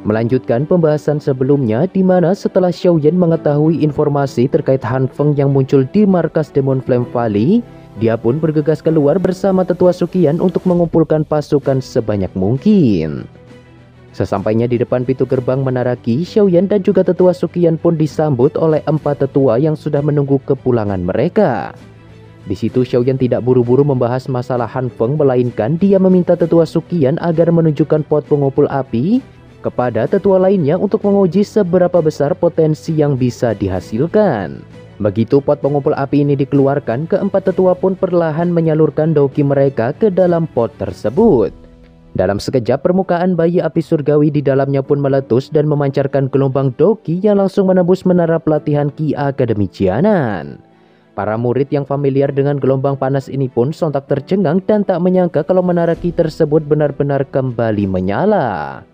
Melanjutkan pembahasan sebelumnya di mana setelah Xiaoyan mengetahui informasi terkait Han Feng yang muncul di markas Demon Flame Valley, dia pun bergegas keluar bersama Tetua Suqian untuk mengumpulkan pasukan sebanyak mungkin. Sesampainya di depan pintu gerbang Menara Qi, Xiaoyan dan juga Tetua Suqian pun disambut oleh 4 tetua yang sudah menunggu kepulangan mereka. Di situ Xiaoyan tidak buru-buru membahas masalah Han Feng, melainkan dia meminta Tetua Suqian agar menunjukkan pot pengumpul api kepada tetua lainnya untuk menguji seberapa besar potensi yang bisa dihasilkan. Begitu pot pengumpul api ini dikeluarkan, keempat tetua pun perlahan menyalurkan doki mereka ke dalam pot tersebut. Dalam sekejap, permukaan bayi api surgawi di dalamnya pun meletus dan memancarkan gelombang doki yang langsung menembus menara pelatihan Qi Akademi Jianan. Para murid yang familiar dengan gelombang panas ini pun sontak tercengang dan tak menyangka kalau menara Qi tersebut benar-benar kembali menyala.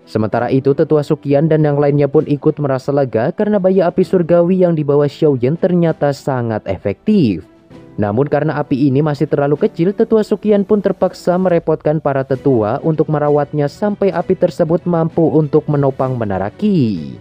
Sementara itu, Tetua Suqian dan yang lainnya pun ikut merasa lega karena bayi api surgawi yang dibawa Xiaoyan ternyata sangat efektif. Namun karena api ini masih terlalu kecil, Tetua Suqian pun terpaksa merepotkan para tetua untuk merawatnya sampai api tersebut mampu untuk menopang menara Qi.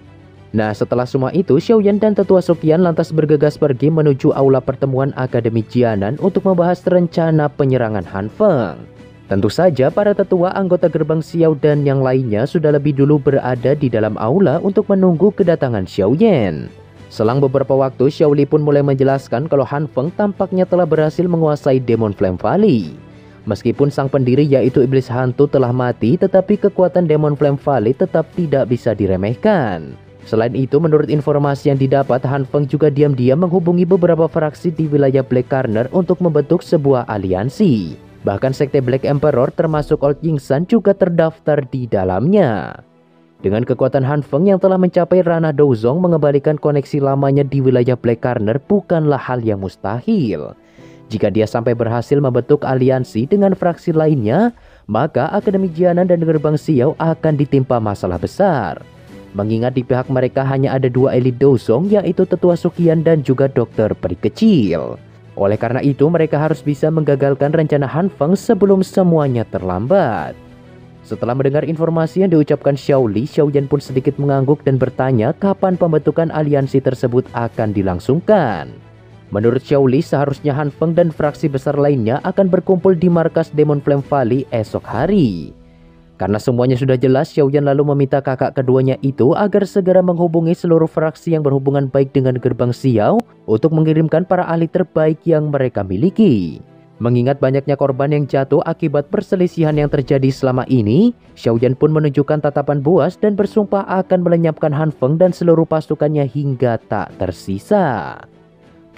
Nah, setelah semua itu, Xiaoyan dan Tetua Suqian lantas bergegas pergi menuju aula pertemuan Akademi Jianan untuk membahas rencana penyerangan Han Feng. Tentu saja para tetua, anggota gerbang Xiao dan yang lainnya sudah lebih dulu berada di dalam aula untuk menunggu kedatangan Xiaoyan. Selang beberapa waktu, Xiao Li pun mulai menjelaskan kalau Han Feng tampaknya telah berhasil menguasai Demon Flame Valley. Meskipun sang pendiri yaitu Iblis Hantu telah mati, tetapi kekuatan Demon Flame Valley tetap tidak bisa diremehkan. Selain itu, menurut informasi yang didapat, Han Feng juga diam-diam menghubungi beberapa fraksi di wilayah Black Corner untuk membentuk sebuah aliansi. Bahkan sekte Black Emperor termasuk Old Yingsan juga terdaftar di dalamnya. Dengan kekuatan Han Feng yang telah mencapai ranah Douzong, mengembalikan koneksi lamanya di wilayah Black Corner bukanlah hal yang mustahil. Jika dia sampai berhasil membentuk aliansi dengan fraksi lainnya, maka Akademi Jianan dan Gerbang Xiao akan ditimpa masalah besar. Mengingat di pihak mereka hanya ada 2 elit Douzong, yaitu Tetua Suqian dan juga Dokter Peri Kecil. Oleh karena itu, mereka harus bisa menggagalkan rencana Han Feng sebelum semuanya terlambat. Setelah mendengar informasi yang diucapkan Xiao Li, Xiaoyan pun sedikit mengangguk dan bertanya kapan pembentukan aliansi tersebut akan dilangsungkan. Menurut Xiao Li, seharusnya Han Feng dan fraksi besar lainnya akan berkumpul di markas Demon Flame Valley esok hari. Karena semuanya sudah jelas, Xiaoyan lalu meminta kakak keduanya itu agar segera menghubungi seluruh fraksi yang berhubungan baik dengan Gerbang Xiao untuk mengirimkan para ahli terbaik yang mereka miliki. Mengingat banyaknya korban yang jatuh akibat perselisihan yang terjadi selama ini, Xiaoyan pun menunjukkan tatapan buas dan bersumpah akan melenyapkan Han Feng dan seluruh pasukannya hingga tak tersisa.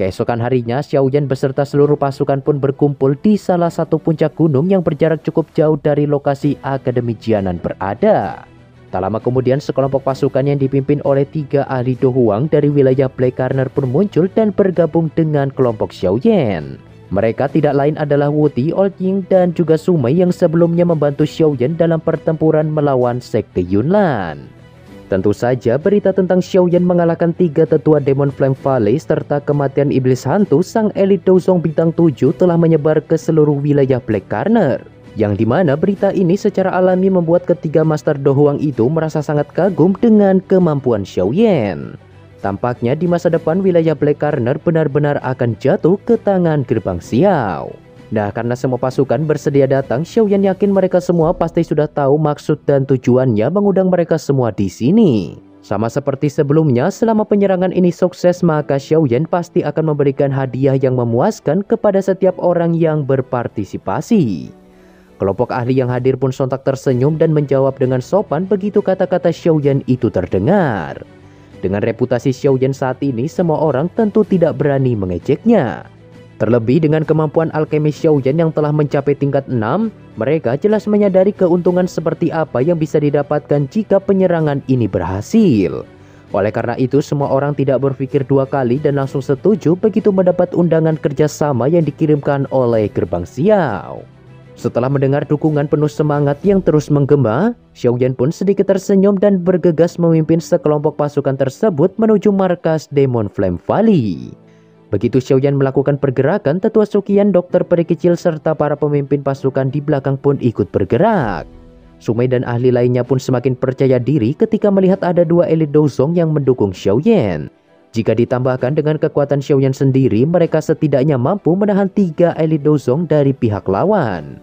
Keesokan harinya, Xiaoyan beserta seluruh pasukan pun berkumpul di salah satu puncak gunung yang berjarak cukup jauh dari lokasi Akademi Jianan berada. Tak lama kemudian, sekelompok pasukan yang dipimpin oleh 3 ahli Do Huang dari wilayah Black Corner pun muncul dan bergabung dengan kelompok Xiaoyan. Mereka tidak lain adalah Wu Ti, Old Ying, dan juga Sumei yang sebelumnya membantu Xiaoyan dalam pertempuran melawan Sekte Yunlan. Tentu saja berita tentang Xiaoyan mengalahkan 3 tetua Demon Flame Valley serta kematian Iblis Hantu sang elit Douzong bintang 7 telah menyebar ke seluruh wilayah Black Corner. Yang dimana berita ini secara alami membuat ketiga Master Do Huang itu merasa sangat kagum dengan kemampuan Xiaoyan. Tampaknya di masa depan wilayah Black Corner benar-benar akan jatuh ke tangan Gerbang Xiao. Nah, karena semua pasukan bersedia datang, Xiaoyan yakin mereka semua pasti sudah tahu maksud dan tujuannya mengundang mereka semua di sini. Sama seperti sebelumnya, selama penyerangan ini sukses, maka Xiaoyan pasti akan memberikan hadiah yang memuaskan kepada setiap orang yang berpartisipasi. Kelompok ahli yang hadir pun sontak tersenyum dan menjawab dengan sopan begitu kata-kata Xiaoyan itu terdengar. Dengan reputasi Xiaoyan saat ini, semua orang tentu tidak berani mengejeknya. Terlebih dengan kemampuan alkemi Xiaoyan yang telah mencapai tingkat 6, mereka jelas menyadari keuntungan seperti apa yang bisa didapatkan jika penyerangan ini berhasil. Oleh karena itu, semua orang tidak berpikir 2 kali dan langsung setuju begitu mendapat undangan kerjasama yang dikirimkan oleh Gerbang Xiao. Setelah mendengar dukungan penuh semangat yang terus menggema, Xiaoyan pun sedikit tersenyum dan bergegas memimpin sekelompok pasukan tersebut menuju markas Demon Flame Valley. Begitu Xiaoyan melakukan pergerakan, Tetua Suqian, Dokter Peri Kecil, serta para pemimpin pasukan di belakang pun ikut bergerak. Sumai dan ahli lainnya pun semakin percaya diri ketika melihat ada dua elit Dozong yang mendukung Xiao Yan. Jika ditambahkan dengan kekuatan Xiao Yan sendiri, mereka setidaknya mampu menahan 3 elit Dozong dari pihak lawan.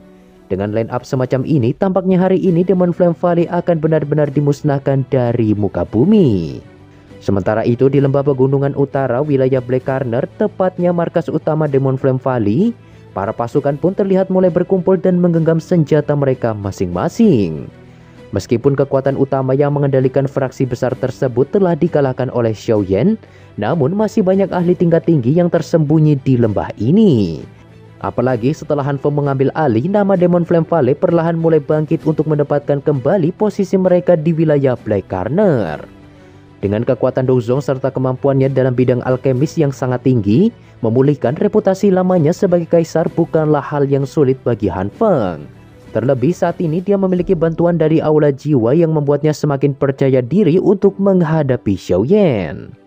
Dengan line up semacam ini, tampaknya hari ini Demon Flame Valley akan benar-benar dimusnahkan dari muka bumi. Sementara itu di lembah pegunungan utara wilayah Black Corner, tepatnya markas utama Demon Flame Valley, para pasukan pun terlihat mulai berkumpul dan menggenggam senjata mereka masing-masing. Meskipun kekuatan utama yang mengendalikan fraksi besar tersebut telah dikalahkan oleh Xiao Yan, namun masih banyak ahli tingkat tinggi yang tersembunyi di lembah ini. Apalagi setelah Han Feng mengambil alih, nama Demon Flame Valley perlahan mulai bangkit untuk mendapatkan kembali posisi mereka di wilayah Black Corner. Dengan kekuatan Dozong serta kemampuannya dalam bidang alkemis yang sangat tinggi, memulihkan reputasi lamanya sebagai kaisar bukanlah hal yang sulit bagi Han Feng. Terlebih saat ini dia memiliki bantuan dari aula jiwa yang membuatnya semakin percaya diri untuk menghadapi Xiao Yan.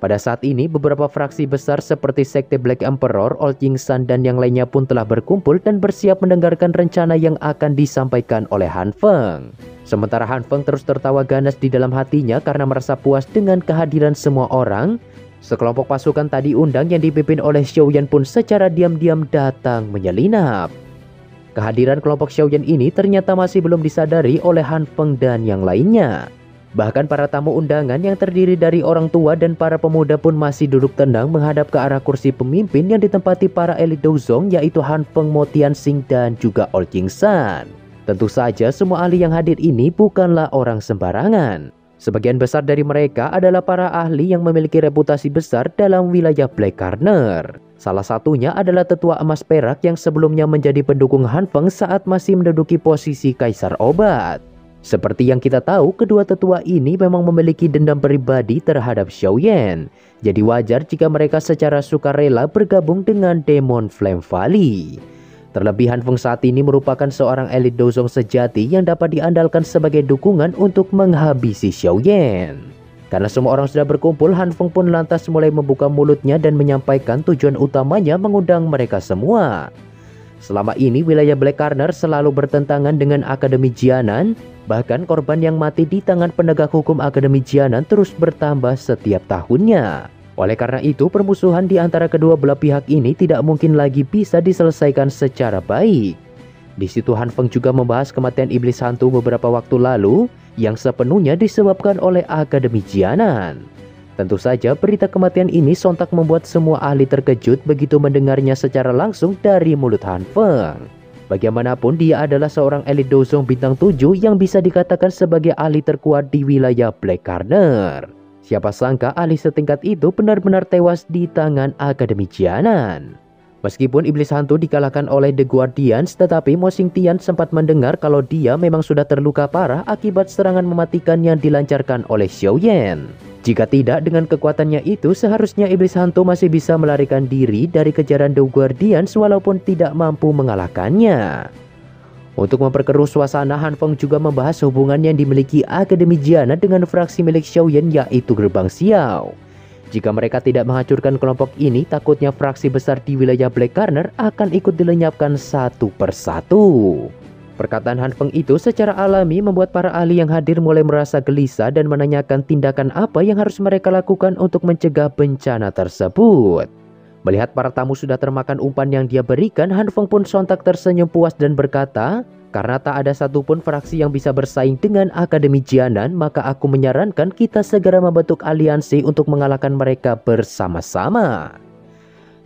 Pada saat ini beberapa fraksi besar seperti Sekte Black Emperor, Old King San dan yang lainnya pun telah berkumpul dan bersiap mendengarkan rencana yang akan disampaikan oleh Han Feng. Sementara Han Feng terus tertawa ganas di dalam hatinya karena merasa puas dengan kehadiran semua orang. Sekelompok pasukan tadi undang yang dipimpin oleh Xiao Yan pun secara diam-diam datang menyelinap. Kehadiran kelompok Xiao Yan ini ternyata masih belum disadari oleh Han Feng dan yang lainnya. Bahkan para tamu undangan yang terdiri dari orang tua dan para pemuda pun masih duduk tenang menghadap ke arah kursi pemimpin yang ditempati para elit Dozong, yaitu Han Feng, Mo Tianxing dan juga Old King San. Tentu saja semua ahli yang hadir ini bukanlah orang sembarangan. Sebagian besar dari mereka adalah para ahli yang memiliki reputasi besar dalam wilayah Black Corner. Salah satunya adalah tetua emas perak yang sebelumnya menjadi pendukung Han Feng saat masih menduduki posisi Kaisar Obat. Seperti yang kita tahu, kedua tetua ini memang memiliki dendam pribadi terhadap Xiao Yan. Jadi wajar jika mereka secara sukarela bergabung dengan Demon Flame Valley. Terlebih Han Feng saat ini merupakan seorang elit Dozong sejati yang dapat diandalkan sebagai dukungan untuk menghabisi Xiao Yan. Karena semua orang sudah berkumpul, Han Feng pun lantas mulai membuka mulutnya dan menyampaikan tujuan utamanya mengundang mereka semua. Selama ini wilayah Black Corner selalu bertentangan dengan Akademi Jianan. Bahkan korban yang mati di tangan penegak hukum Akademi Jianan terus bertambah setiap tahunnya. Oleh karena itu, permusuhan di antara kedua belah pihak ini tidak mungkin lagi bisa diselesaikan secara baik. Di situ Han Feng juga membahas kematian iblis hantu beberapa waktu lalu yang sepenuhnya disebabkan oleh Akademi Jianan. Tentu saja berita kematian ini sontak membuat semua ahli terkejut begitu mendengarnya secara langsung dari mulut Han Feng. Bagaimanapun dia adalah seorang elit Dozong bintang 7 yang bisa dikatakan sebagai ahli terkuat di wilayah Black Corner. Siapa sangka ahli setingkat itu benar-benar tewas di tangan Akademi Jianan. Meskipun iblis hantu dikalahkan oleh The Guardians, tetapi Mo Xingtian sempat mendengar kalau dia memang sudah terluka parah akibat serangan mematikan yang dilancarkan oleh Xiao Yan. Jika tidak, dengan kekuatannya itu seharusnya iblis hantu masih bisa melarikan diri dari kejaran The Guardians walaupun tidak mampu mengalahkannya. Untuk memperkeruh suasana, Han Feng juga membahas hubungan yang dimiliki Akademi Jianan dengan fraksi milik Xiao Yan, yaitu Gerbang Xiao. Jika mereka tidak menghancurkan kelompok ini, takutnya fraksi besar di wilayah Black Corner akan ikut dilenyapkan satu persatu. Perkataan Han Feng itu secara alami membuat para ahli yang hadir mulai merasa gelisah dan menanyakan tindakan apa yang harus mereka lakukan untuk mencegah bencana tersebut. Melihat para tamu sudah termakan umpan yang dia berikan, Han Feng pun sontak tersenyum puas dan berkata, "Karena tak ada satupun fraksi yang bisa bersaing dengan Akademi Jianan, maka aku menyarankan kita segera membentuk aliansi untuk mengalahkan mereka bersama-sama."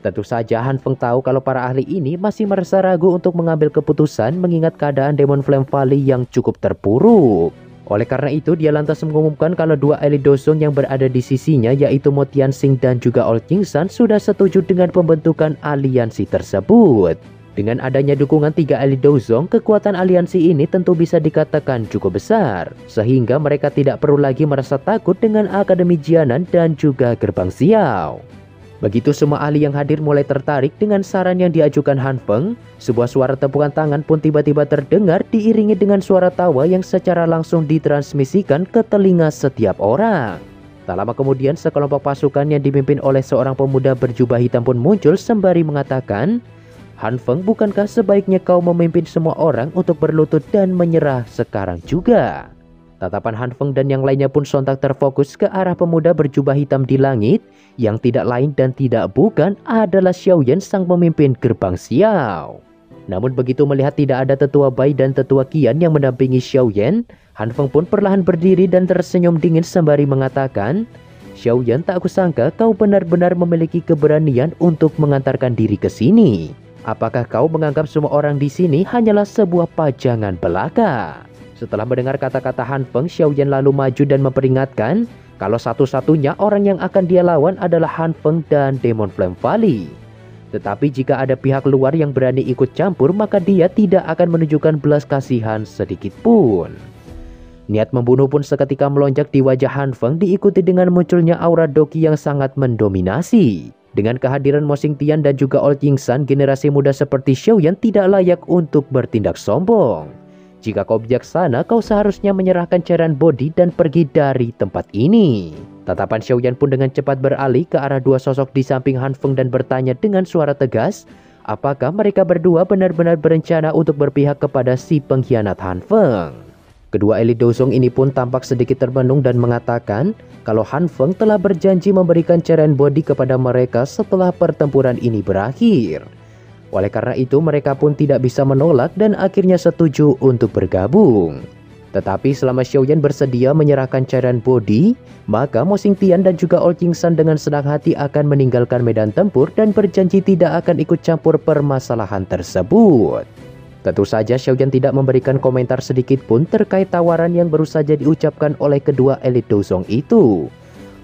Tentu saja Han Feng tahu kalau para ahli ini masih merasa ragu untuk mengambil keputusan mengingat keadaan Demon Flame Valley yang cukup terpuruk. Oleh karena itu dia lantas mengumumkan kalau dua elit Dozong yang berada di sisinya yaitu Mo Tianxing dan juga Old King San sudah setuju dengan pembentukan aliansi tersebut. Dengan adanya dukungan 3 elit Dozong, kekuatan aliansi ini tentu bisa dikatakan cukup besar, sehingga mereka tidak perlu lagi merasa takut dengan Akademi Jianan dan juga Gerbang Xiao. Begitu semua ahli yang hadir mulai tertarik dengan saran yang diajukan Han Feng, sebuah suara tepukan tangan pun tiba-tiba terdengar diiringi dengan suara tawa yang secara langsung ditransmisikan ke telinga setiap orang. Tak lama kemudian sekelompok pasukan yang dipimpin oleh seorang pemuda berjubah hitam pun muncul sembari mengatakan, Han Feng, bukankah sebaiknya kau memimpin semua orang untuk berlutut dan menyerah sekarang juga? Tatapan Han Feng dan yang lainnya pun sontak terfokus ke arah pemuda berjubah hitam di langit, yang tidak lain dan tidak bukan adalah Xiaoyan, sang pemimpin gerbang Xiao. Namun begitu melihat tidak ada tetua Bai dan tetua Qian yang mendampingi Xiaoyan, Han Feng pun perlahan berdiri dan tersenyum dingin sembari mengatakan, "Xiaoyan, tak kusangka kau benar-benar memiliki keberanian untuk mengantarkan diri ke sini. Apakah kau menganggap semua orang di sini hanyalah sebuah pajangan belaka?" Setelah mendengar kata-kata Han Feng, Xiaoyan lalu maju dan memperingatkan kalau satu-satunya orang yang akan dia lawan adalah Han Feng dan Demon Flame Valley. Tetapi jika ada pihak luar yang berani ikut campur, maka dia tidak akan menunjukkan belas kasihan sedikit pun. Niat membunuh pun seketika melonjak di wajah Han Feng, diikuti dengan munculnya aura Doqi yang sangat mendominasi. Dengan kehadiran Mo Xingtian dan juga Old Yingsan, generasi muda seperti Xiaoyan tidak layak untuk bertindak sombong. Jika kau bijaksana, kau seharusnya menyerahkan cairan body dan pergi dari tempat ini. Tatapan Xiaoyan pun dengan cepat beralih ke arah dua sosok di samping Han Feng dan bertanya dengan suara tegas, apakah mereka berdua benar-benar berencana untuk berpihak kepada si pengkhianat Han Feng? Kedua elit Dozong ini pun tampak sedikit termenung dan mengatakan kalau Han Feng telah berjanji memberikan cairan body kepada mereka setelah pertempuran ini berakhir. Oleh karena itu mereka pun tidak bisa menolak dan akhirnya setuju untuk bergabung. Tetapi selama Xiaoyan bersedia menyerahkan cairan body, maka Mo Xingtian dan juga Old Yingsan dengan senang hati akan meninggalkan medan tempur dan berjanji tidak akan ikut campur permasalahan tersebut. Tentu saja Xiaoyan tidak memberikan komentar sedikit pun terkait tawaran yang baru saja diucapkan oleh kedua elit Dozong itu.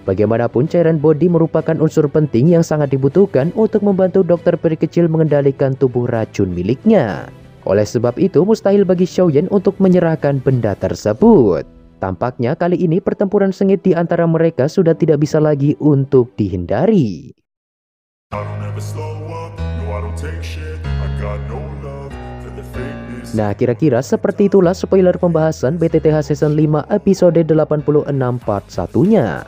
Bagaimanapun cairan body merupakan unsur penting yang sangat dibutuhkan untuk membantu dokter peri kecil mengendalikan tubuh racun miliknya. Oleh sebab itu mustahil bagi Xiaoyan untuk menyerahkan benda tersebut. Tampaknya kali ini pertempuran sengit di antara mereka sudah tidak bisa lagi untuk dihindari. Nah, kira-kira seperti itulah spoiler pembahasan BTTH Season 5 episode 86 part 1-nya.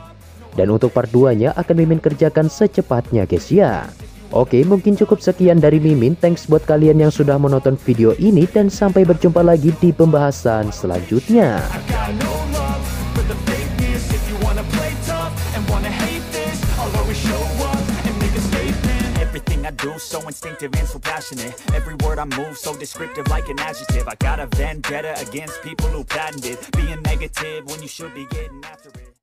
Dan untuk part 2-nya akan Mimin kerjakan secepatnya guys ya. Oke, mungkin cukup sekian dari Mimin. Thanks buat kalian yang sudah menonton video ini dan sampai berjumpa lagi di pembahasan selanjutnya. I do, so instinctive and so passionate. Every word I move, so descriptive like an adjective. I got a vendetta against people who patented being negative when you should be getting after it.